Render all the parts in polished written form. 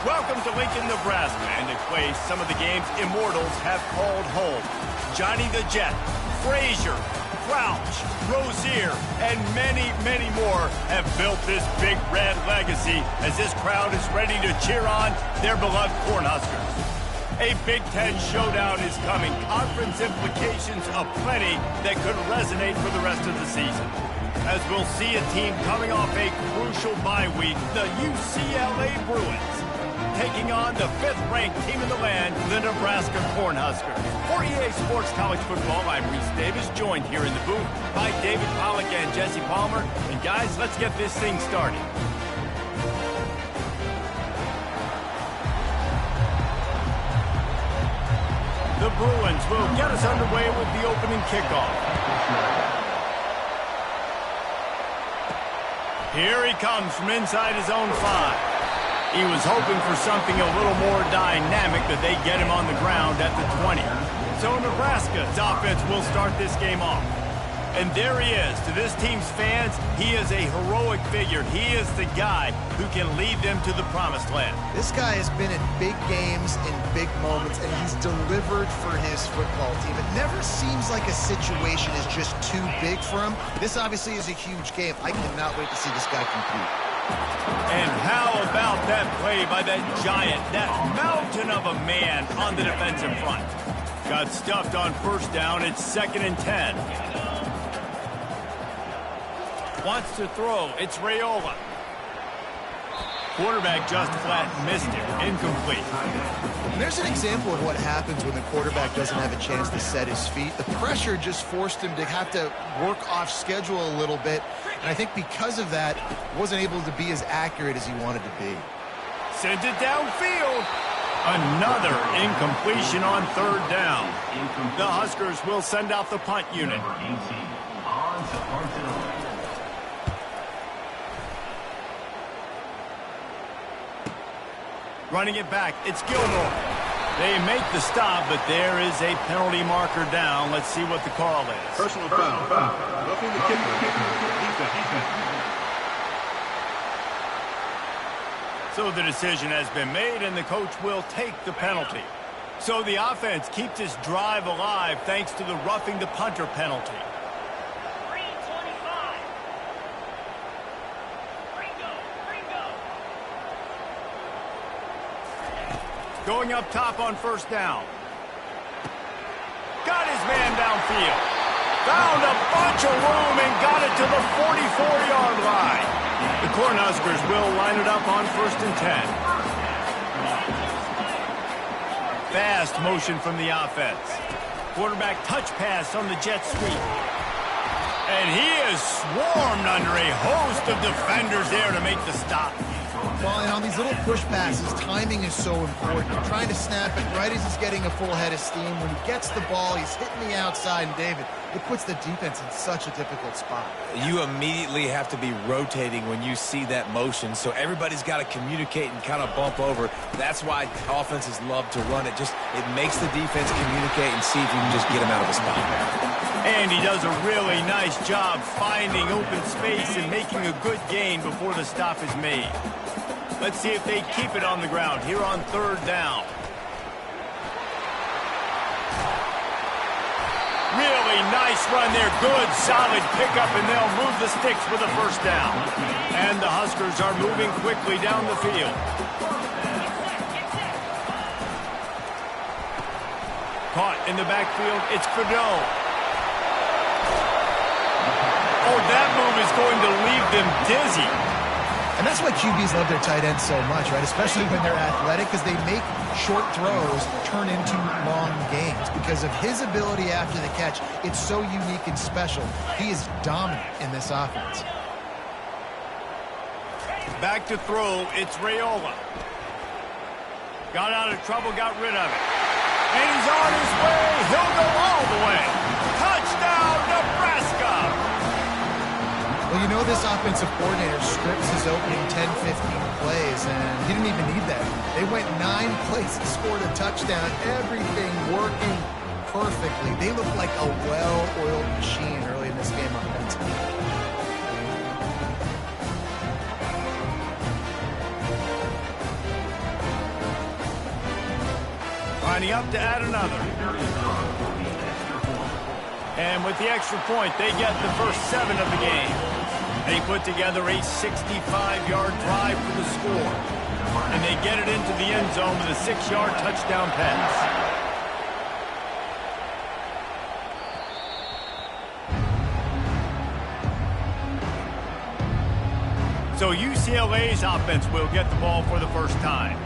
Welcome to Lincoln, Nebraska, and a place some of the game's immortals have called home. Johnny the Jet, Frazier, Crouch, Rozier, and many, many more have built this big red legacy as this crowd is ready to cheer on their beloved Cornhuskers. A Big Ten showdown is coming. Conference implications aplenty that could resonate for the rest of the season. As we'll see a team coming off a crucial bye week, the UCLA Bruins, taking on the 5th-ranked team in the land, the Nebraska Cornhuskers. For EA Sports College Football, I'm Reese Davis, joined here in the booth by David Pollack and Jesse Palmer. And guys, let's get this thing started. The Bruins will get us underway with the opening kickoff. Here he comes from inside his own 5. He was hoping for something a little more dynamic, that they get him on the ground at the 20. So Nebraska's offense will start this game off. And there he is. To this team's fans, he is a heroic figure. He is the guy who can lead them to the promised land. This guy has been in big games, in big moments, and he's delivered for his football team. It never seems like a situation is just too big for him. This obviously is a huge game. I cannot wait to see this guy compete. And how about that play by that giant, that mountain of a man on the defensive front? Got stuffed on first down. It's 2nd and 10. Wants to throw. It's Raiola. Quarterback just flat missed it. Incomplete. And there's an example of what happens when the quarterback doesn't have a chance to set his feet. The pressure just forced him to have to work off schedule a little bit. And I think because of that, wasn't able to be as accurate as he wanted to be. Sends it downfield. Another incompletion on 3rd down. The Huskers will send out the punt unit. Running it back, it's Gilmore. They make the stop, but there is a penalty marker down. Let's see what the call is. Personal foul. Roughing the kicker. Defense. So the decision has been made, and the coach will take the penalty. So the offense keeps this drive alive thanks to the roughing the punter penalty. Going up top on first down. Got his man downfield. Found a bunch of room and got it to the 44-yard line. The Cornhuskers will line it up on 1st and 10. Fast motion from the offense. Quarterback touch pass on the jet sweep. And he is swarmed under a host of defenders there to make the stop. Well, and on these little push passes, timing is so important. You're trying to snap it right as he's getting a full head of steam. When he gets the ball, he's hitting the outside, and David, it puts the defense in such a difficult spot. You immediately have to be rotating when you see that motion, so everybody's got to communicate and kind of bump over. That's why offenses love to run it. It makes the defense communicate and see if you can just get him out of a spot. And he does a really nice job finding open space and making a good gain before the stop is made. Let's see if they keep it on the ground here on 3rd down. Really nice run there. Good, solid pickup, and they'll move the sticks for the 1st down. And the Huskers are moving quickly down the field. Caught in the backfield. It's Fedot. Oh, that move is going to leave them dizzy. And that's why QBs love their tight ends so much, right? Especially when they're athletic, because they make short throws turn into long games. Because of his ability after the catch, it's so unique and special. He is dominant in this offense. Back to throw, it's Raiola. Got out of trouble, got rid of it. And he's on his way. He'll go all the way. Touchdown, Nebraska! Well, you know this offensive coordinator scripts his opening 10, 15 plays, and he didn't even need that. They went 9 plays and scored a touchdown. Everything working perfectly. They look like a well-oiled machine early in this game offensively. lining up to add another. And with the extra point, they get the first 7 of the game. They put together a 65-yard drive for the score. And they get it into the end zone with a 6-yard touchdown pass. So UCLA's offense will get the ball for the first time.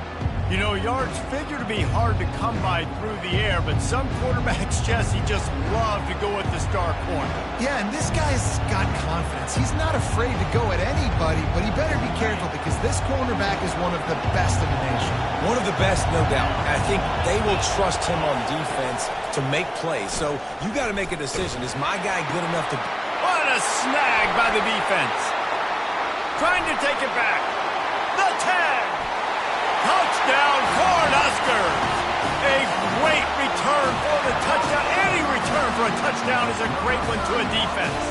You know, yards figure to be hard to come by through the air, but some quarterbacks, Jesse, just love to go at the star corner. Yeah, and this guy's got confidence. He's not afraid to go at anybody, but he better be careful because this cornerback is one of the best in the nation. One of the best, no doubt. I think they will trust him on defense to make plays. So you got to make a decision. Is my guy good enough to... What a snag by the defense. Trying to take it back. The tag. Touchdown, Cornhuskers. A great return for the touchdown. Any return for a touchdown is a great one to a defense.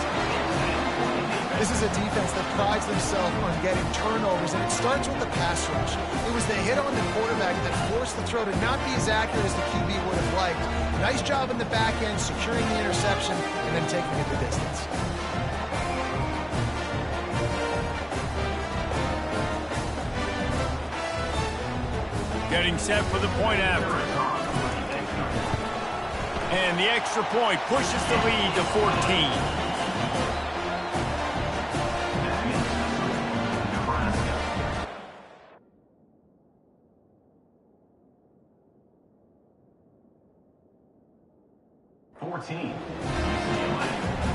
This is a defense that prides themselves on getting turnovers, and it starts with the pass rush. It was the hit on the quarterback that forced the throw to not be as accurate as the QB would have liked. Nice job in the back end, securing the interception, and then taking it the distance. Getting set for the point after. And the extra point pushes the lead to 14.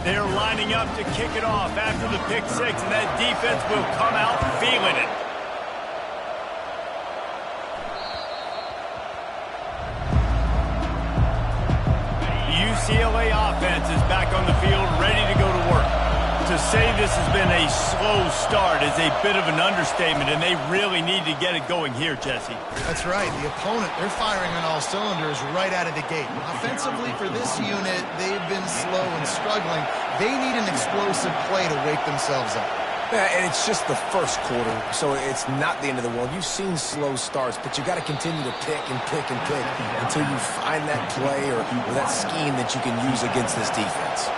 They're lining up to kick it off after the pick 6, and that defense will come out feeling it. UCLA offense is back on the field, ready to go to work. To say this has been a slow start is a bit of an understatement, and they really need to get it going here, Jesse. That's right. The opponent, they're firing on all cylinders right out of the gate. Offensively, for this unit, they've been slow and struggling. They need an explosive play to wake themselves up. Yeah, and it's just the first quarter, so it's not the end of the world. You've seen slow starts, but you got to continue to pick and pick and pick until you find that play or that scheme that you can use against this defense.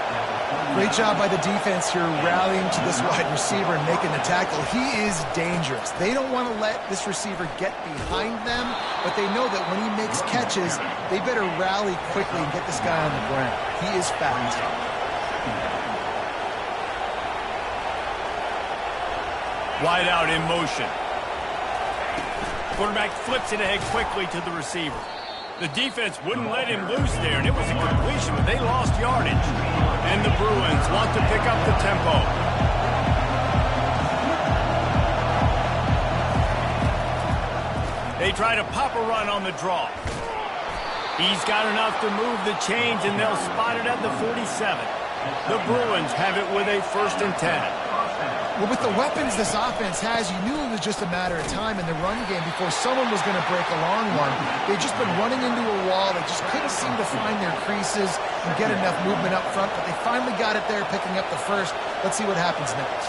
Great job by the defense here, rallying to this wide receiver and making the tackle. He is dangerous. They don't want to let this receiver get behind them, but they know that when he makes catches, they better rally quickly and get this guy on the ground. He is fast. Wide out in motion. Quarterback flips it ahead quickly to the receiver. The defense wouldn't let him loose there, and it was a completion, but they lost yardage. And the Bruins want to pick up the tempo. They try to pop a run on the draw. He's got enough to move the chains, and they'll spot it at the 47. The Bruins have it with a 1st and 10. Well, with the weapons this offense has, you knew it was just a matter of time in the run game before someone was going to break a long one. They've just been running into a wall. They just couldn't seem to find their creases and get enough movement up front, but they finally got it there, picking up the first. Let's see what happens next.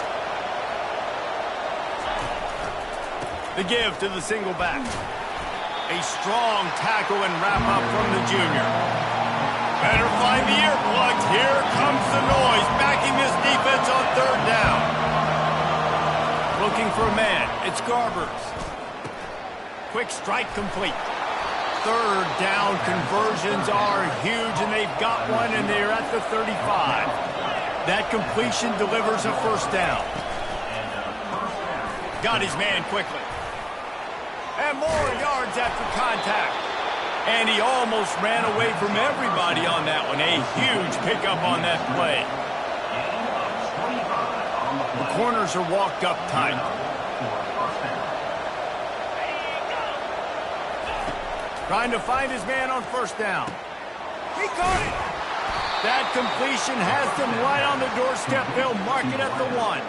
The give to the single back. A strong tackle and wrap-up from the junior. Better find the earplugs. Here comes the noise, backing this defense on 3rd down. Looking for a man. It's Garbers. Quick strike complete. 3rd down conversions are huge, and they've got one, and they're at the 35. That completion delivers a 1st down. Got his man quickly. And more yards after contact. And he almost ran away from everybody on that one. A huge pickup on that play. The corners are walked up tight. Trying to find his man on 1st down. He caught it. That completion has them right on the doorstep. They'll mark it at the 1.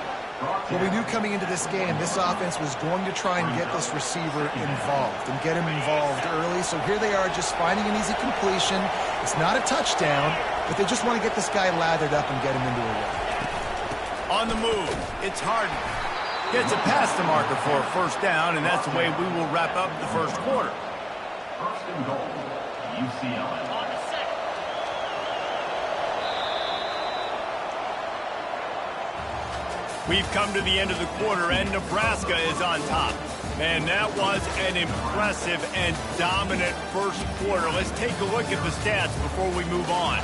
Well, we knew coming into this game, this offense was going to try and get this receiver involved and get him involved early. So here they are just finding an easy completion. It's not a touchdown, but they just want to get this guy lathered up and get him into a run. On the move, it's Harden. Gets it past the marker for a 1st down, and that's the way we will wrap up the 1st quarter. We've come to the end of the quarter, and Nebraska is on top. Man, that was an impressive and dominant first quarter. Let's take a look at the stats before we move on.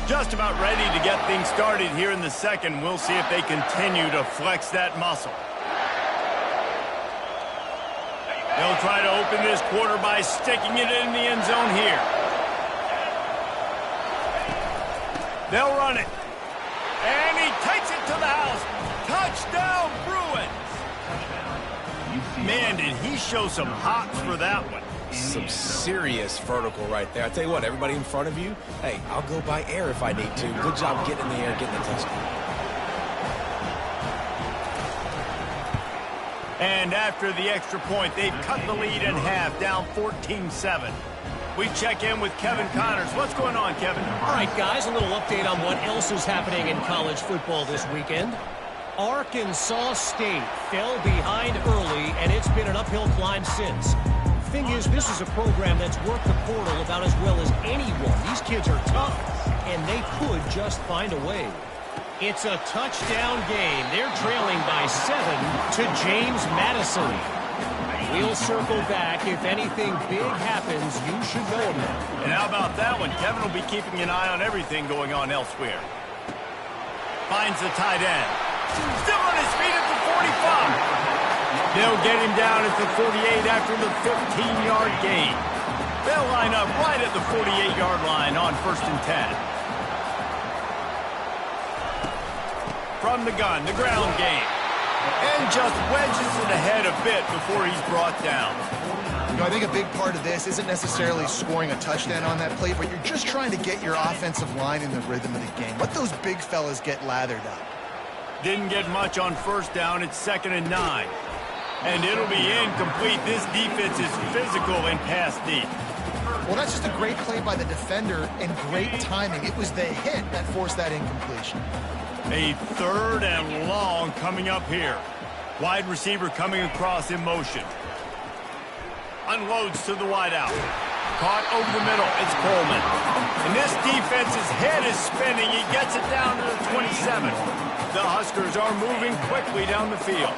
Just about ready to get things started here in the second. We'll see if they continue to flex that muscle. They'll try to open this quarter by sticking it in the end zone here. They'll run it. And he takes it to the house. Touchdown, Bruins. Man, did he show some hops for that one. Some serious vertical right there. I tell you what, everybody in front of you, hey, I'll go by air if I need to. Good job getting in the air, getting the touchdown. And after the extra point, they've cut the lead in half, down 14-7. We check in with Kevin Connors. What's going on, Kevin? All right, guys, a little update on what else is happening in college football this weekend. Arkansas State fell behind early, and it's been an uphill climb since. Thing is, this is a program that's worked the portal about as well as anyone. These kids are tough, and they could just find a way. It's a touchdown game. They're trailing by 7 to James Madison. We'll circle back. If anything big happens, you should know about it. And how about that one? Kevin will be keeping an eye on everything going on elsewhere. Finds the tight end. Still on his feet at the 45. They'll get him down at the 48 after the 15-yard gain. They'll line up right at the 48-yard line on 1st and 10. From the gun, the ground game. And just wedges it ahead a bit before he's brought down. You know, I think a big part of this isn't necessarily scoring a touchdown on that play, but you're just trying to get your offensive line in the rhythm of the game. Let those big fellas get lathered up. Didn't get much on 1st down. It's 2nd and 9. And it'll be incomplete. This defense is physical and pass deep. Well, that's just a great play by the defender and great timing. It was the hit that forced that incompletion. A 3rd and long coming up here. Wide receiver coming across in motion. Unloads to the wideout. Caught over the middle. It's Coleman. And this defense's head is spinning. He gets it down to the 27. The Huskers are moving quickly down the field.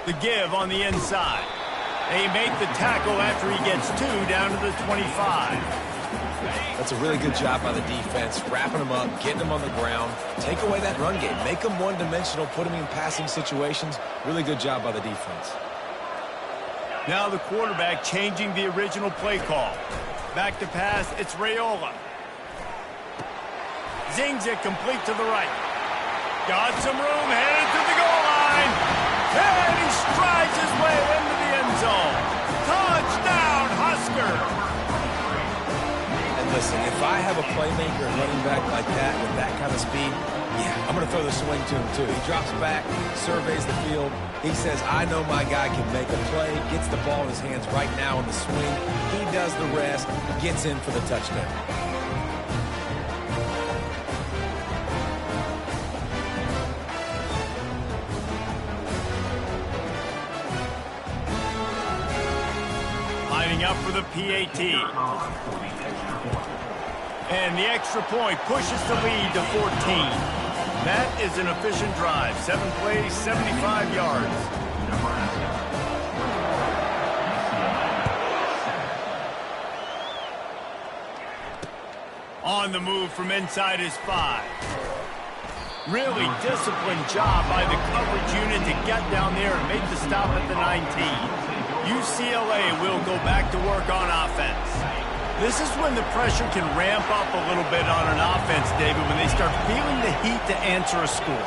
The give on the inside. They make the tackle after he gets 2 down to the 25. That's a really good job by the defense, wrapping them up, getting them on the ground. Take away that run game. Make them one-dimensional, put them in passing situations. Really good job by the defense. Now the quarterback changing the original play call. Back to pass, it's Raiola. Zings it complete to the right. Got some room, headed to the goal line. And he strides his way into the end zone. Touchdown, Husker! Listen, if I have a playmaker and running back like that with that kind of speed, yeah, I'm going to throw the swing to him too. He drops back, surveys the field. He says, I know my guy can make a play, gets the ball in his hands right now on the swing. He does the rest, gets in for the touchdown. Lining up for the PAT. And the extra point pushes the lead to 14. That is an efficient drive. 7 plays, 75 yards. On the move from inside his 5. Really disciplined job by the coverage unit to get down there and make the stop at the 19. UCLA will go back to work on offense. This is when the pressure can ramp up a little bit on an offense, David, when they start feeling the heat to answer a score.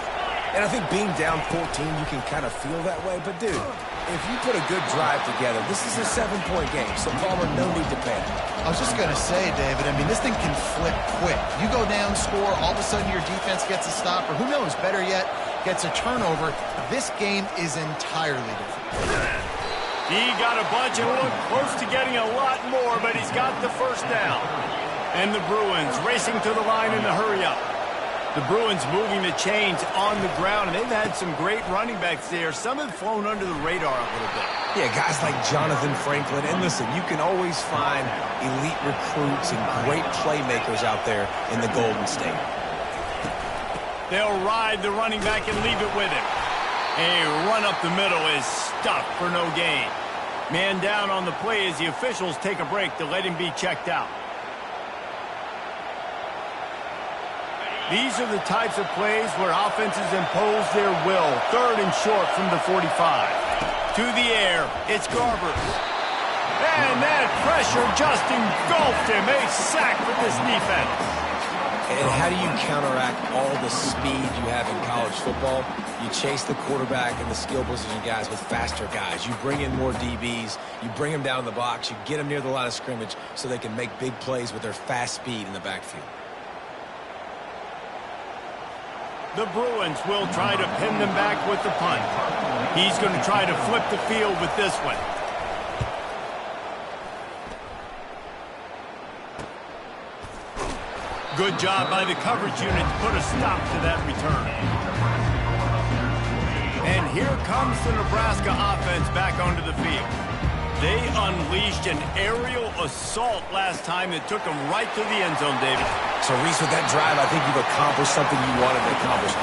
And I think being down 14, you can kind of feel that way. But, dude, if you put a good drive together, this is a 7-point game, so Palmer, no need to panic. I was just going to say, David, I mean, this thing can flip quick. You go down, score, all of a sudden your defense gets a stop, or who knows, better yet, gets a turnover. This game is entirely different. He got a bunch and looked close to getting a lot more, but he's got the 1st down. And the Bruins racing to the line in the hurry-up. The Bruins moving the chains on the ground, and they've had some great running backs there. Some have flown under the radar a little bit. Yeah, guys like Jonathan Franklin. And listen, you can always find elite recruits and great playmakers out there in the Golden State. They'll ride the running back and leave it with him. A run up the middle is stuffed for no gain. Man down on the play as the officials take a break to let him be checked out. These are the types of plays where offenses impose their will. 3rd and short from the 45. To the air, it's Garbers. And that pressure just engulfed him. A sack for this defense. And how do you counteract all the speed you have in college football? You chase the quarterback and the skill position guys with faster guys. You bring in more DBs. You bring them down in the box. You get them near the line of scrimmage so they can make big plays with their fast speed in the backfield. The Bruins will try to pin them back with the punt. He's going to try to flip the field with this one. Good job by the coverage unit to put a stop to that return. And here comes the Nebraska offense back onto the field. They unleashed an aerial assault last time that took them right to the end zone, David. So, Reese, with that drive, I think you've accomplished something you wanted to accomplish.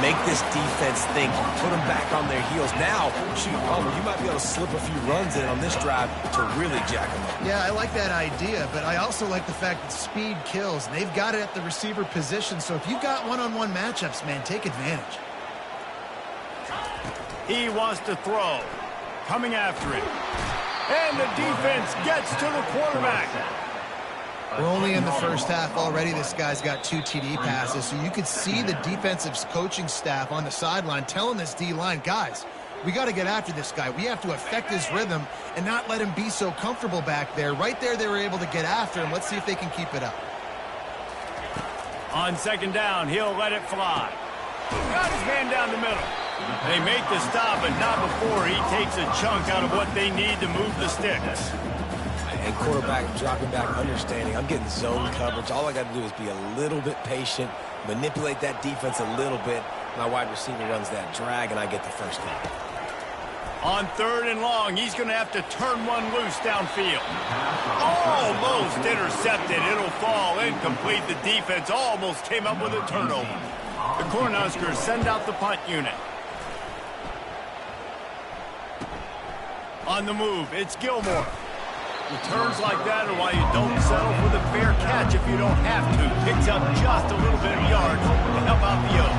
Make this defense think. Put them back on their heels. Now, shoot, Palmer, you might be able to slip a few runs in on this drive to really jack them up. Yeah, I like that idea, but I also like the fact that speed kills. And they've got it at the receiver position, so if you've got one-on-one matchups, man, take advantage. He wants to throw. Coming after him. And the defense gets to the quarterback. We're only in the first half already. This guy's got 2 TD passes, so you could see the defensive coaching staff on the sideline telling this D-line, guys, we got to get after this guy. We have to affect his rhythm and not let him be so comfortable back there. Right there, they were able to get after him. Let's see if they can keep it up. On 2nd down, he'll let it fly. Got his man down the middle. They make the stop, but not before he takes a chunk out of what they need to move the sticks. And quarterback dropping back, understanding. I'm getting zone coverage. All I got to do is be a little bit patient, manipulate that defense a little bit. My wide receiver runs that drag, and I get the first down. On 3rd and long, he's going to have to turn one loose downfield. Almost intercepted. It'll fall incomplete. The defense almost came up with a turnover. The Cornhuskers send out the punt unit. On the move, it's Gilmore. Returns like that are why you don't settle for the fair catch if you don't have to. Picks up just a little bit of yards to help out the yoke.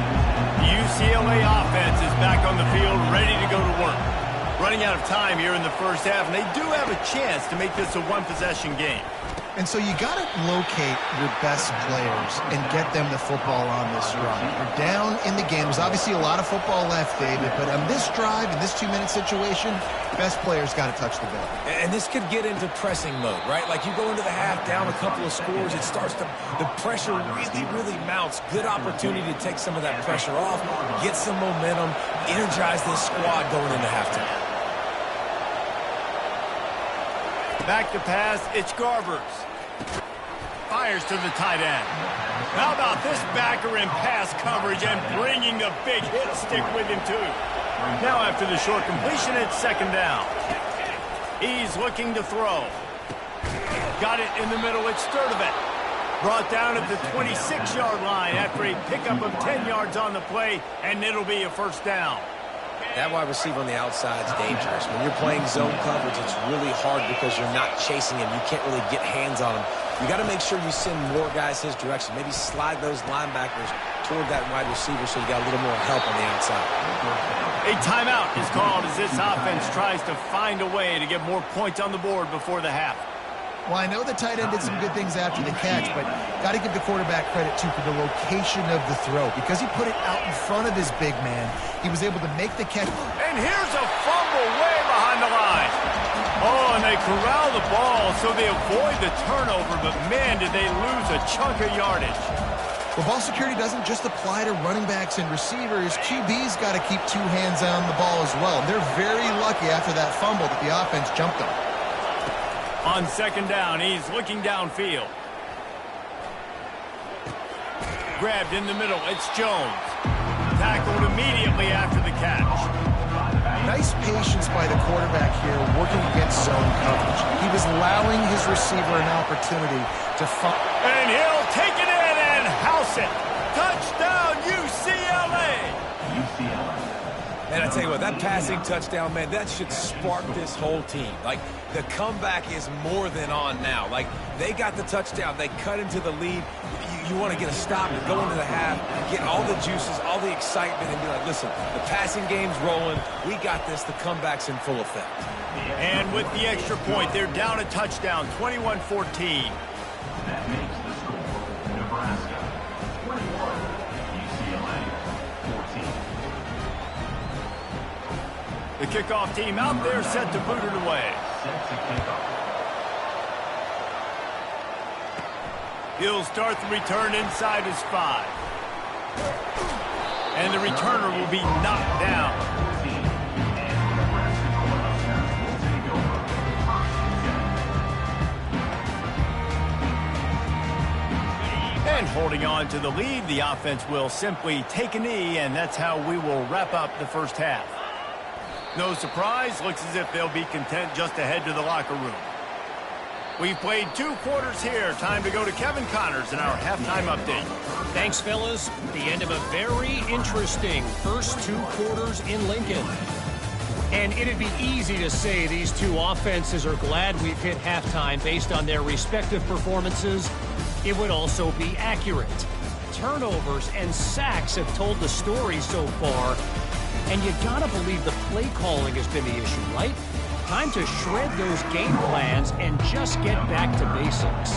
The UCLA offense is back on the field, ready to go to work. Running out of time here in the first half, and they do have a chance to make this a one-possession game. And so you got to locate your best players and get them the football on this run. You're down in the game. There's obviously a lot of football left, David, but on this drive, in this 2-minute situation, best players got to touch the ball. And this could get into pressing mode, right? Like you go into the half, down a couple of scores, it starts to, the pressure really mounts. Good opportunity to take some of that pressure off, get some momentum, energize this squad going into halftime. Back to pass, it's Garbers. Fires to the tight end. How about this backer in pass coverage and bringing the big hit stick with him too. Now after the short completion, it's 2nd down. He's looking to throw. Got it in the middle, it's Sturdivant. Brought down at the 26-yard line after a pickup of 10 yards on the play, and it'll be a 1st down. That wide receiver on the outside is dangerous. When you're playing zone coverage, it's really hard because you're not chasing him. You can't really get hands on him. You got to make sure you send more guys his direction. Maybe slide those linebackers toward that wide receiver so you got a little more help on the outside. A timeout is called as this offense tries to find a way to get more points on the board before the half. Well, I know the tight end did some good things after the catch, but got to give the quarterback credit, too, for the location of the throw. Because he put it out in front of his big man, he was able to make the catch. And here's a fumble way behind the line. Oh, and they corral the ball, so they avoid the turnover, but, man, did they lose a chunk of yardage. Well, ball security doesn't just apply to running backs and receivers. QB's got to keep 2 hands on the ball as well. And they're very lucky after that fumble that the offense jumped them. On 2nd down, he's looking downfield. Grabbed in the middle. It's Jones. Tackled immediately after the catch. Nice patience by the quarterback here working against zone coverage. He was allowing his receiver an opportunity to find. And he'll take it in and house it. Touchdown, UCLA. And I tell you what, that passing touchdown, man, that should spark this whole team. Like, the comeback is more than on now. Like, they got the touchdown. They cut into the lead. You want to get a stop and go into the half, get all the juices, all the excitement, and be like, listen, the passing game's rolling. We got this. The comeback's in full effect. And with the extra point, they're down a touchdown, 21-14. That makes the score Nebraska 21, UCLA 14. The kickoff team out there set to boot it away. Set to kick off. He'll start the return inside his 5. And the returner will be knocked down. And holding on to the lead, the offense will simply take a knee, and that's how we will wrap up the first half. No surprise, looks as if they'll be content just to head to the locker room. We've played 2 quarters here. Time to go to Kevin Connors in our halftime update. Thanks, fellas. The end of a very interesting first 2 quarters in Lincoln. And it'd be easy to say these 2 offenses are glad we've hit halftime based on their respective performances. It would also be accurate. Turnovers and sacks have told the story so far. And you gotta believe the play calling has been the issue, right? Time to shred those game plans and just get back to basics.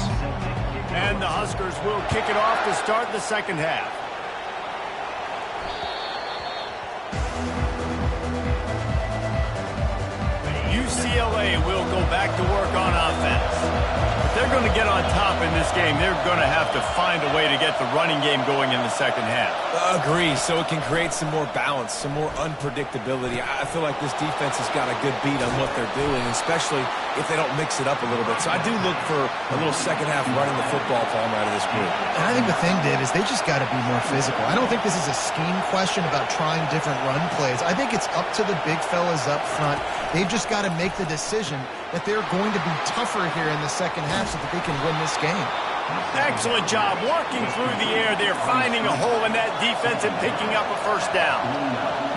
And the Huskers will kick it off to start the second half. UCLA will go back to work on offense. If they're going to get on top in this game, they're going to have to find a way to get the running game going in the second half. Agree, so it can create some more balance, some more unpredictability. I feel like this defense has got a good beat on what they're doing, especially if they don't mix it up a little bit. So I do look for a little second half running the football if I'm out of this group. And I think the thing, Dave, is they just got to be more physical. I don't think this is a scheme question about trying different run plays. I think it's up to the big fellas up front. They've just got to make the decision that they're going to be tougher here in the second half so that they can win this game. Excellent job working through the air. They're finding a hole in that defense and picking up a first down.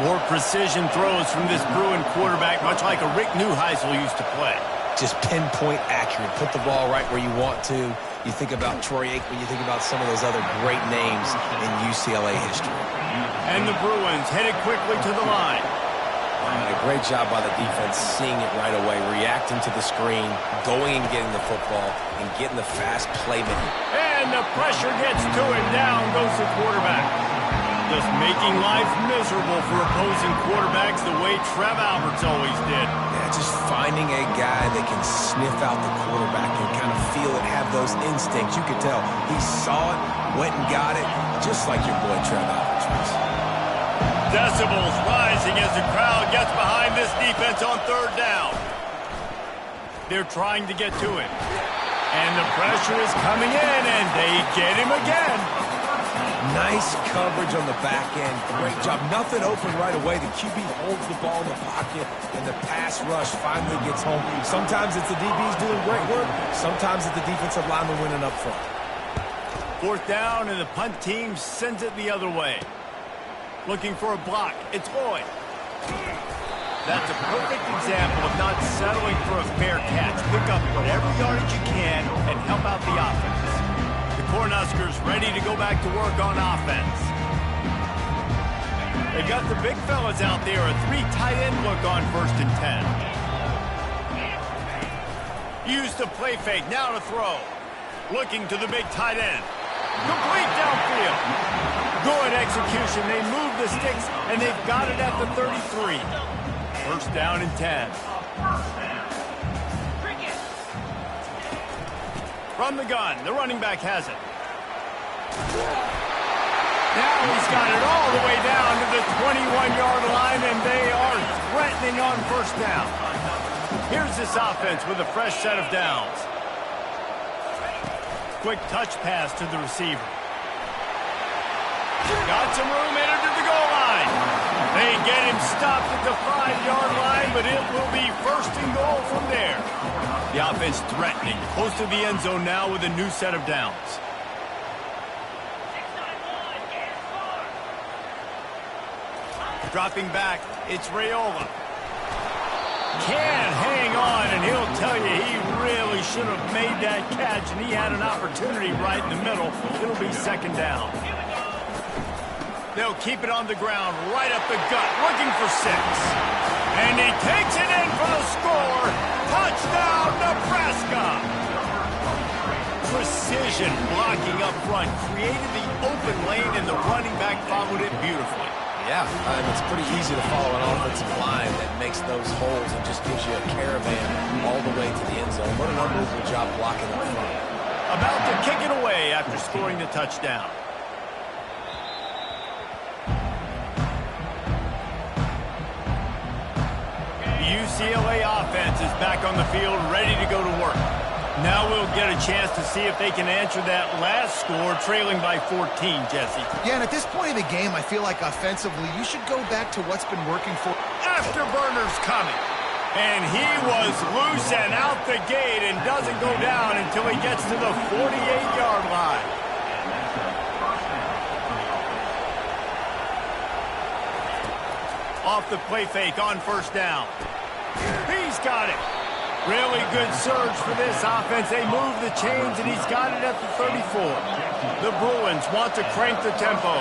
More precision throws from this Bruin quarterback, much like a Rick Neuheisel used to play. Just pinpoint accurate. Put the ball right where you want to. You think about Troy Aikman, you think about some of those other great names in UCLA history. And the Bruins headed quickly to the line. And a great job by the defense seeing it right away, reacting to the screen, going and getting the football, and getting the fast playmaking. And the pressure gets to him. Down goes the quarterback. Just making life miserable for opposing quarterbacks the way Trev Alberts always did. Yeah, just finding a guy that can sniff out the quarterback and kind of feel it, have those instincts. You could tell he saw it, went and got it, just like your boy Trev Alberts was. Decibels rising as the crowd gets behind this defense on third down. They're trying to get to him. And the pressure is coming in, and they get him again. Nice coverage on the back end. Great job. Nothing open right away. The QB holds the ball in the pocket, and the pass rush finally gets home. Sometimes it's the DBs doing great work. Sometimes it's the defensive lineman winning up front. Fourth down, and the punt team sends it the other way. Looking for a block. It's Lloyd. That's a perfect example of not settling for a fair catch. Pick up whatever yardage you can and help out the offense. The Cornhuskers ready to go back to work on offense. They've got the big fellas out there. A 3 tight end look on 1st and 10. Use the play fake. Now to throw. Looking to the big tight end. Complete downfield. Good execution. They move the sticks, and they've got it at the 33. First down and 10. From the gun, the running back has it. Now he's got it all the way down to the 21-yard line, and they are threatening on first down. Here's this offense with a fresh set of downs. Quick touch pass to the receiver. Got some room headed to the goal line. They get him stopped at the 5-yard line, but it will be first and goal from there. The offense threatening, close to the end zone now with a new set of downs. Dropping back, it's Raiola. Can't hang on, and he'll tell you he really should have made that catch, and he had an opportunity right in the middle. It'll be second down. They'll keep it on the ground, right up the gut, looking for 6. And he takes it in for the score. Touchdown, Nebraska! Precision blocking up front, created the open lane, and the running back followed it beautifully. Yeah, it's pretty easy to follow an offensive line that makes those holes and just gives you a caravan all the way to the end zone. What an unbelievable job blocking up front. About to kick it away after scoring the touchdown. The UCLA offense is back on the field, ready to go to work. Now we'll get a chance to see if they can answer that last score, trailing by 14, Jesse. Yeah, and at this point of the game, I feel like offensively, you should go back to what's been working for. Afterburner's coming. And he was loose and out the gate and doesn't go down until he gets to the 48-yard line. Off the play fake on first down. He's got it. Really good surge for this offense. They move the chains, and he's got it at the 34. The Bruins want to crank the tempo.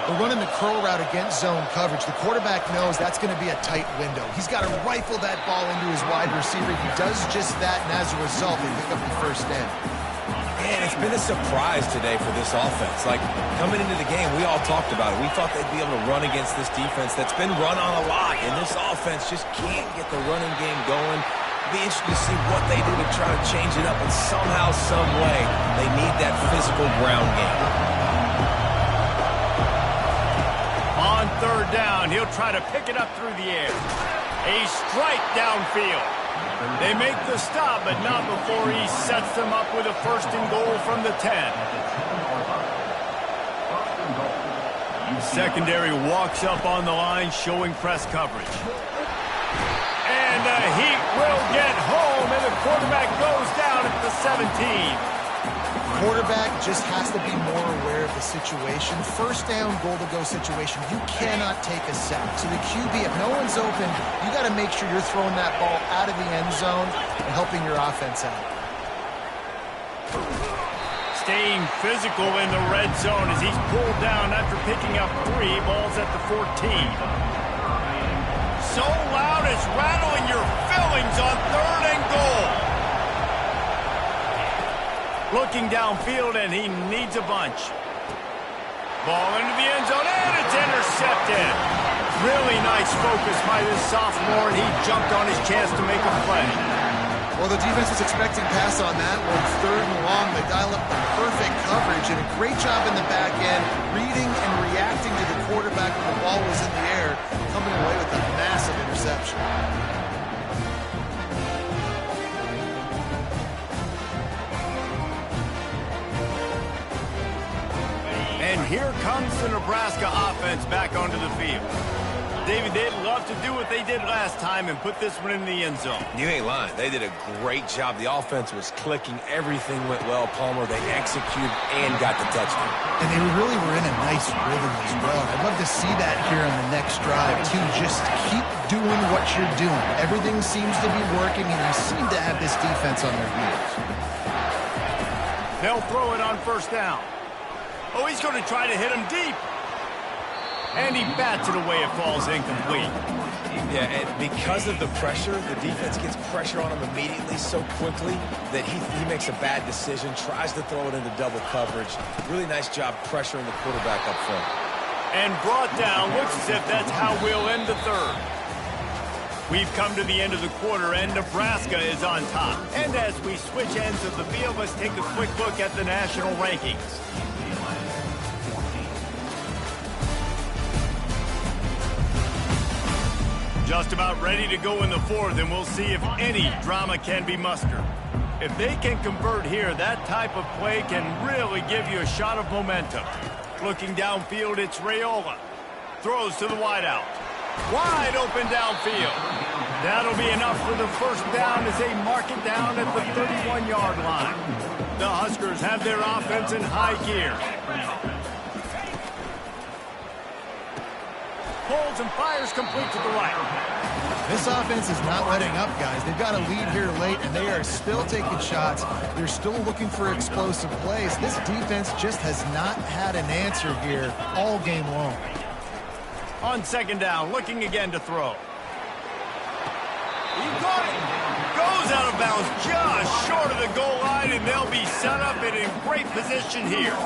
They're running the curl route against zone coverage. The quarterback knows that's going to be a tight window. He's got to rifle that ball into his wide receiver. He does just that, and as a result, they pick up the first down. Man, it's been a surprise today for this offense. Like, coming into the game, we all talked about it. We thought they'd be able to run against this defense that's been run on a lot, and this offense just can't get the running game going. Be interested to see what they do to try to change it up, and somehow, some way, they need that physical ground game. On third down, he'll try to pick it up through the air. A strike downfield. They make the stop, but not before he sets them up with a first and goal from the 10. Secondary walks up on the line, showing press coverage. And the Heat will get home, and the quarterback goes down at the 17. Quarterback just has to be more aware of the situation. First down, goal-to-go situation. You cannot take a sack. So the QB, if no one's open, you got to make sure you're throwing that ball out of the end zone and helping your offense out. Staying physical in the red zone as he's pulled down after picking up 3 balls at the 14. So loud it's rattling your fillings on third and goal. Looking downfield, and he needs a bunch. Ball into the end zone, and it's intercepted. Really nice focus by this sophomore, and he jumped on his chance to make a play. Well, the defense was expecting pass on that one. Third and long, they dial up the perfect coverage, and a great job in the back end, reading and reacting to the quarterback when the ball was in the air, coming away with a massive interception. And here comes the Nebraska offense back onto the field. David, they'd love to do what they did last time and put this one in the end zone. You ain't lying. They did a great job. The offense was clicking. Everything went well, Palmer. They executed and got the touchdown. And they really were in a nice rhythm as well. I'd love to see that here on the next drive, too. Just keep doing what you're doing. Everything seems to be working, and you seem to have this defense on their heels. They'll throw it on first down. Oh, he's going to try to hit him deep. And he bats it away. It falls incomplete. Yeah, and because of the pressure, the defense gets pressure on him immediately so quickly that he makes a bad decision, tries to throw it into double coverage. Really nice job pressuring the quarterback up front. And brought down. Looks as if that's how we'll end the third. We've come to the end of the quarter, and Nebraska is on top. And as we switch ends of the field, let's take a quick look at the national rankings. Just about ready to go in the fourth, and we'll see if any drama can be mustered. If they can convert here, that type of play can really give you a shot of momentum. Looking downfield, it's Raiola. Throws to the wideout. Wide open downfield. That'll be enough for the first down as they mark it down at the 31-yard line. The Huskers have their offense in high gear. Pulls and fires complete to the right. This offense is not letting up, guys. They've got a lead here late, and they are still taking shots. They're still looking for explosive plays. This defense just has not had an answer here all game long. On second down, looking again to throw. He got it. Goes out of bounds just short of the goal line, and they'll be set up and in great position here.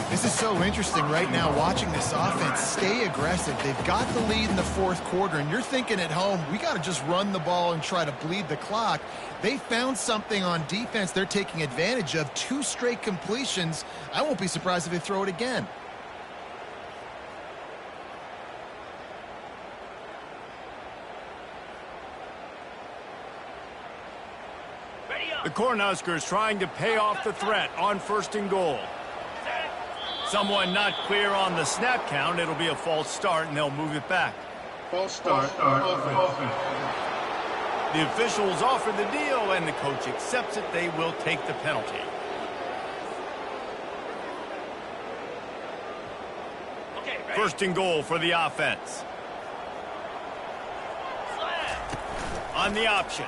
This is so interesting right now, watching this offense stay aggressive. They've got the lead in the fourth quarter, and you're thinking at home, we got to just run the ball and try to bleed the clock. They found something on defense they're taking advantage of. 2 straight completions. I won't be surprised if they throw it again. The Cornhuskers trying to pay off the threat on first and goal. Someone not clear on the snap count. It'll be a false start, and they'll move it back. False start. Offense. The officials offer the deal, and the coach accepts it. They will take the penalty. First and goal for the offense. On the option.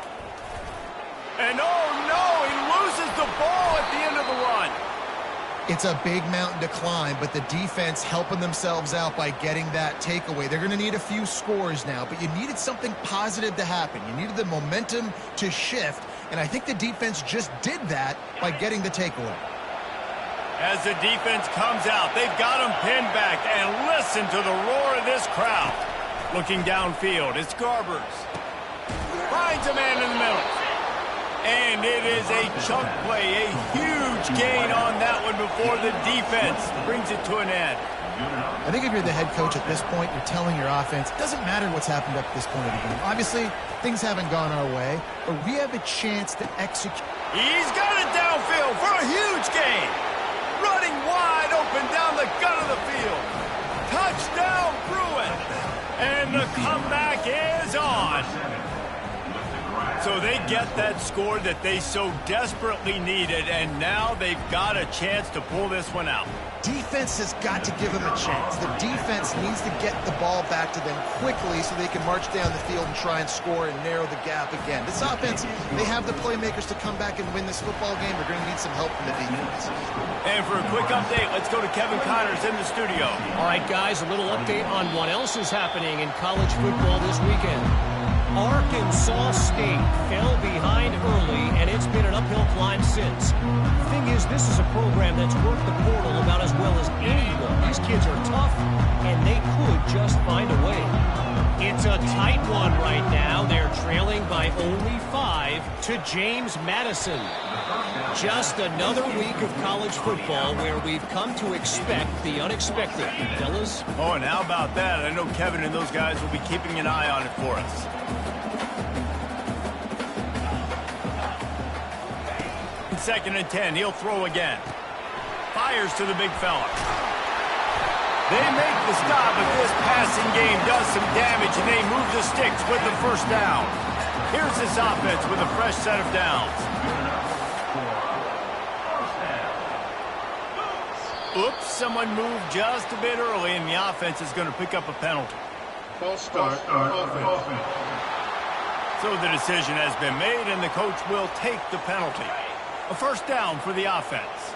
And oh no, he loses the ball at the end of the run. It's a big mountain to climb, but the defense helping themselves out by getting that takeaway. They're going to need a few scores now, but you needed something positive to happen. You needed the momentum to shift, and I think the defense just did that by getting the takeaway. As the defense comes out, they've got him pinned back, and listen to the roar of this crowd. Looking downfield, it's Garbers. Finds a man in the middle. And it is a chunk play, a huge gain on that one before the defense brings it to an end. I think if you're the head coach at this point, you're telling your offense, it doesn't matter what's happened up to this point of the game. Obviously, things haven't gone our way, but we have a chance to execute. He's got it downfield for a huge gain. Running wide open down the gut of the field. Touchdown, Bruin. And the comeback is on. So they get that score that they so desperately needed, and now they've got a chance to pull this one out. Defense has got to give them a chance. The defense needs to get the ball back to them quickly so they can march down the field and try and score and narrow the gap again. This offense, they have the playmakers to come back and win this football game. They're going to need some help from the defense. And for a quick update, let's go to Kevin Connors in the studio. All right, guys, a little update on what else is happening in college football this weekend. Arkansas State fell behind early, and it's been an uphill climb since. Thing is, this is a program that's worked the portal about as well as anyone. These kids are tough, and they could just find a way. It's a tight one right now. They're trailing by only 5 to James Madison. Just another week of college football where we've come to expect the unexpected. Fellas? Oh, and how about that? I know Kevin and those guys will be keeping an eye on it for us. Second and 10, he'll throw again. Fires to the big fella. They make the stop, but this passing game does some damage, and they move the sticks with the first down. Here's this offense with a fresh set of downs. Oops, someone moved just a bit early, and the offense is going to pick up a penalty. False start. Offense. So the decision has been made, and the coach will take the penalty. A first down for the offense.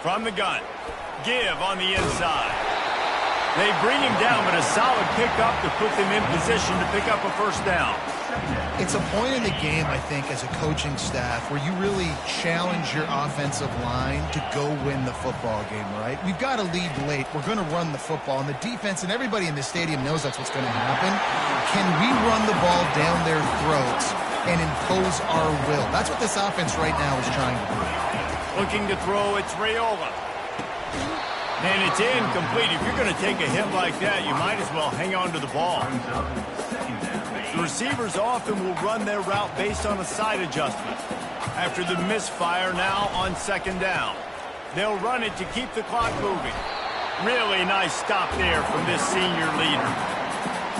From the gun. Give on the inside. They bring him down, but a solid pickup to put them in position to pick up a first down. It's a point in the game, I think, as a coaching staff where you really challenge your offensive line to go win the football game, right? We've got to lead late. We're going to run the football, and the defense and everybody in the stadium knows that's what's going to happen. Can we run the ball down their throats and impose our will? That's what this offense right now is trying to do. Looking to throw, it's Raiola. And it's incomplete. If you're going to take a hit like that, you might as well hang on to the ball. The receivers often will run their route based on a side adjustment. After the misfire, now on second down. They'll run it to keep the clock moving. Really nice stop there from this senior leader.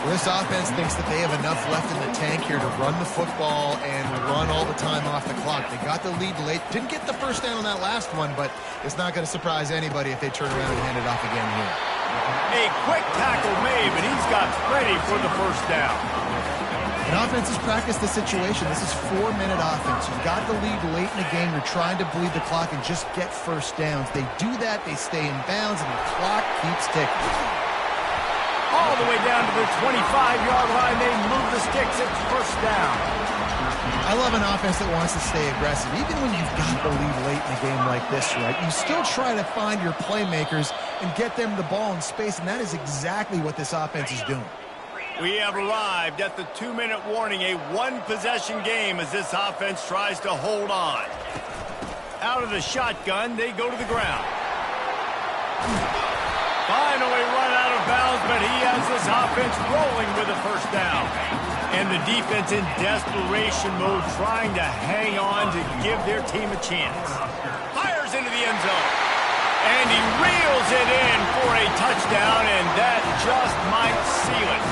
Well, this offense thinks that they have enough left in the tank here to run the football and run all the time off the clock. They got the lead late. Didn't get the first down on that last one, but it's not going to surprise anybody if they turn around and hand it off again here. A quick tackle made, but he's got plenty for the first down. And offenses practice the situation. This is 4-minute offense. You've got the lead late in the game. You're trying to bleed the clock and just get first downs. They do that, they stay in bounds, and the clock keeps ticking. All the way down to the 25-yard line. They move the sticks. It's first down. I love an offense that wants to stay aggressive. Even when you've got the lead late in a game like this, right, you still try to find your playmakers and get them the ball in space, and that is exactly what this offense is doing. We have arrived at the 2-minute warning, a one-possession game as this offense tries to hold on. Out of the shotgun, they go to the ground. Finally run out of bounds, but he has this offense rolling with a first down. And the defense in desperation mode, trying to hang on to give their team a chance. Fires into the end zone. And he reels it in for a touchdown, and that just might seal it.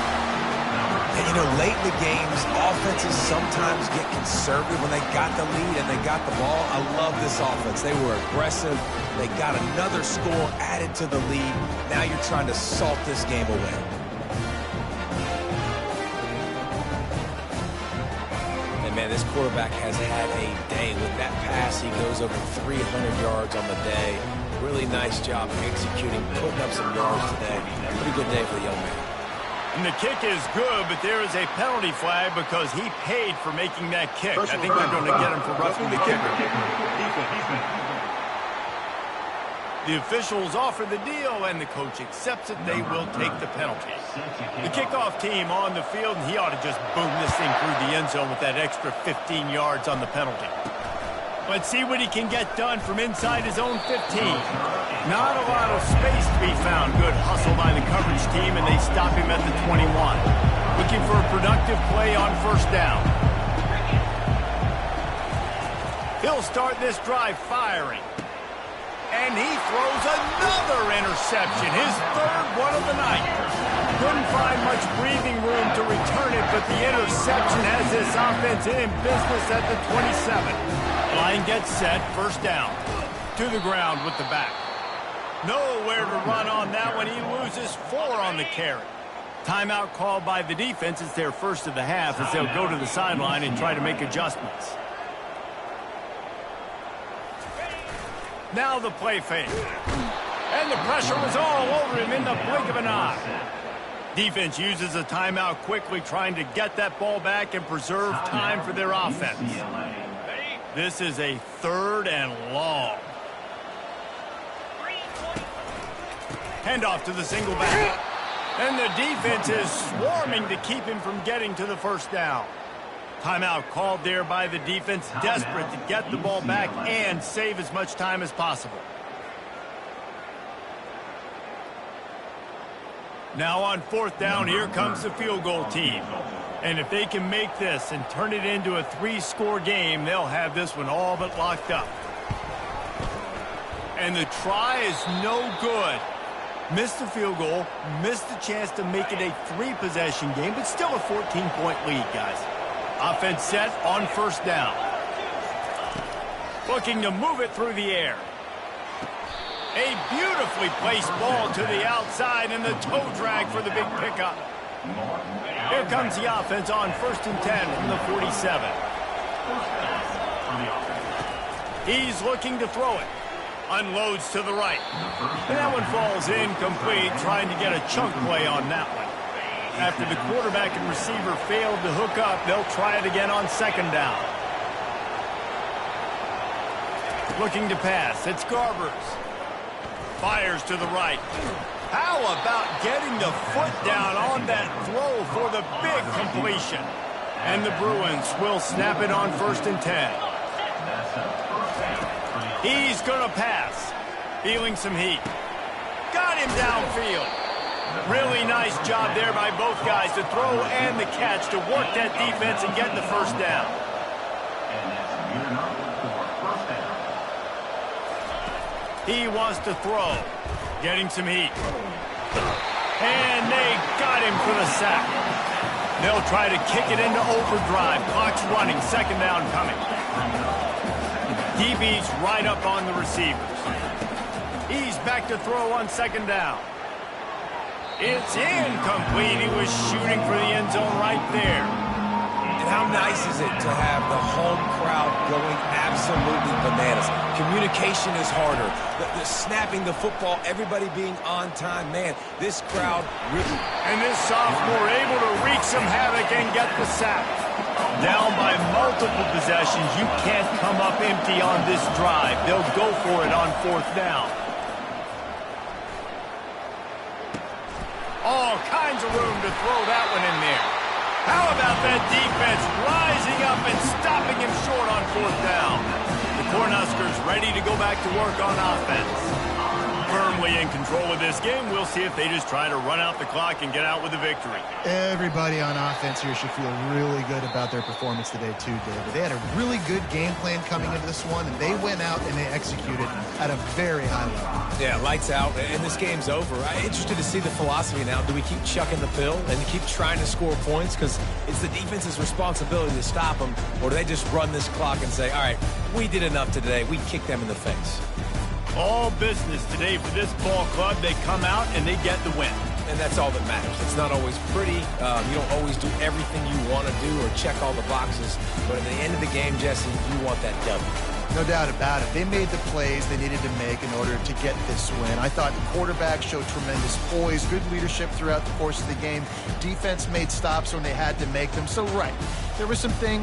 And, you know, late in the games, offenses sometimes get conservative when they got the lead and they got the ball. I love this offense. They were aggressive. They got another score added to the lead. Now you're trying to salt this game away. And, man, this quarterback has had a day. With that pass, he goes over 300 yards on the day. Really nice job executing, putting up some yards today. Pretty good day for the young man. And the kick is good, but there is a penalty flag because he paid for making that kick. I think they're going to get him for roughing the kicker. The officials offer the deal, and the coach accepts it. They will take the penalty. The kickoff team on the field, and he ought to just boom this thing through the end zone with that extra 15 yards on the penalty. Let's see what he can get done from inside his own 15. Not a lot of space to be found. Good hustle by the coverage team, and they stop him at the 21. Looking for a productive play on first down. He'll start this drive firing. And he throws another interception, his third one of the night. Couldn't find much breathing room to return it, but the interception has this offense in business at the 27. Line gets set, first down. To the ground with the back. Nowhere to run on that one. He loses 4 on the carry. Timeout called by the defense. It's their first of the half as they'll go to the sideline and try to make adjustments. Now the play fake. And the pressure was all over him in the blink of an eye. Defense uses a timeout quickly, trying to get that ball back and preserve time for their offense. This is a 3rd and long. Handoff to the single back. And the defense is swarming to keep him from getting to the first down. Timeout called there by the defense, desperate to get the ball back and save as much time as possible. Now on 4th down, here comes the field goal team. And if they can make this and turn it into a 3-score game, they'll have this one all but locked up. And the try is no good. Missed the field goal, missed the chance to make it a 3-possession game, but still a 14-point lead, guys. Offense set on first down. Looking to move it through the air. A beautifully placed ball to the outside and the toe drag for the big pickup. Here comes the offense on 1st and 10 from the 47. He's looking to throw it. Unloads to the right. And that one falls incomplete, trying to get a chunk play on that one. After the quarterback and receiver failed to hook up, they'll try it again on 2nd down. Looking to pass. It's Garbers. Fires to the right. How about getting the foot down on that throw for the big completion? And the Bruins will snap it on 1st and 10. He's going to pass. Feeling some heat. Got him downfield. Really nice job there by both guys, the throw and the catch, to work that defense and get the first down. And that's good enough for first down. He wants to throw, getting some heat. And they got him for the sack. They'll try to kick it into overdrive. Clock's running, second down coming. DB's right up on the receivers. He's back to throw on second down. It's incomplete. He was shooting for the end zone right there. And how nice is it to have the home crowd going absolutely bananas? Communication is harder. The snapping the football, everybody being on time. Man, this crowd really... And this sophomore able to wreak some havoc and get the sack. Down by multiple possessions. You can't come up empty on this drive. They'll go for it on fourth down. All kinds of room to throw that one in there. How about that defense rising up and stopping him short on fourth down? The Cornhuskers ready to go back to work on offense. Firmly in control of this game. We'll see if they just try to run out the clock and get out with a victory. Everybody on offense here should feel really good about their performance today too, David. They had a really good game plan coming into this one, and they went out and they executed at a very high level. Yeah, lights out, and this game's over. I'm interested to see the philosophy now. Do we keep chucking the pill and keep trying to score points because it's the defense's responsibility to stop them, or do they just run this clock and say, all right, we did enough today, we kicked them in the face? All business today for this ball club. They come out and they get the win. And that's all that matters. It's not always pretty. You don't always do everything you want to do or check all the boxes. But at the end of the game, Jesse, you want that W. No doubt about it. They made the plays they needed to make in order to get this win. I thought the quarterback showed tremendous poise, good leadership throughout the course of the game. Defense made stops when they had to make them. So, right, there were some things